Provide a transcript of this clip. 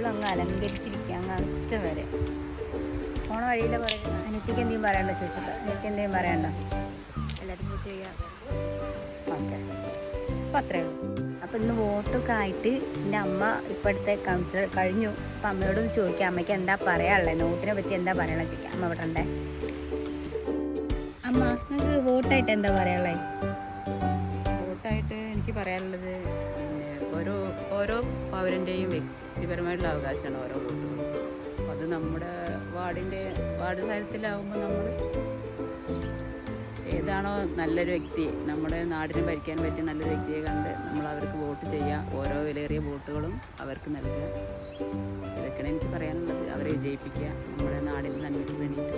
Full അങ്ങ് അലങ്കരിച്ചിരിക്കുക, അങ്ങ് അറ്റം വരെ. പോണ വഴിയിലെ കുറേ അനിത്യക്ക് എന്തെങ്കിലും പറയണ്ടോ ചോദിച്ചപ്പോൾ അനിത്യ എന്തെങ്കിലും പറയണ്ടോ? എല്ലാവരും വോട്ട് ചെയ്യാം. ഓക്കെ, അപ്പോൾ അത്രയേ ഉള്ളൂ. അപ്പോൾ ഇന്ന് വോട്ടൊക്കെ ആയിട്ട് എൻ്റെ അമ്മ ഇപ്പോഴത്തെ കൗൺസിലർ കഴിഞ്ഞു. അപ്പോൾ അമ്മയോടൊന്ന് ചോദിക്കാം അമ്മയ്ക്ക് എന്താ പറയാനുള്ളത്, നോട്ടിനെ പറ്റി എന്താ പറയാനുള്ളത് ചോദിക്കാം. അമ്മ ഇവിടെ ഉണ്ടേ. അമ്മ, നിങ്ങൾക്ക് വോട്ടായിട്ട് എന്താ പറയാനുള്ളത്? വോട്ടായിട്ട് എനിക്ക് പറയാനുള്ളത് ഓരോ പൗരൻ്റെയും വ്യക്തിപരമായിട്ടുള്ള അവകാശമാണ് ഓരോ വോട്ടുകളും. അത് നമ്മുടെ വാർഡ് തലത്തിലാവുമ്പോൾ നമ്മൾ ഏതാണോ നല്ലൊരു വ്യക്തി, നമ്മുടെ നാടിനെ ഭരിക്കാൻ പറ്റിയ നല്ലൊരു വ്യക്തിയെ കണ്ട് നമ്മൾ അവർക്ക് വോട്ട് ചെയ്യുക. ഓരോ വിലയേറിയ വോട്ടുകളും അവർക്ക് നൽകുക. ഇതൊക്കെയാണ് എനിക്ക് പറയാനുള്ളത്. അവരെ വിജയിപ്പിക്കുക നമ്മുടെ നാടിന് നന്മയ്ക്ക് വേണ്ടിയിട്ട്.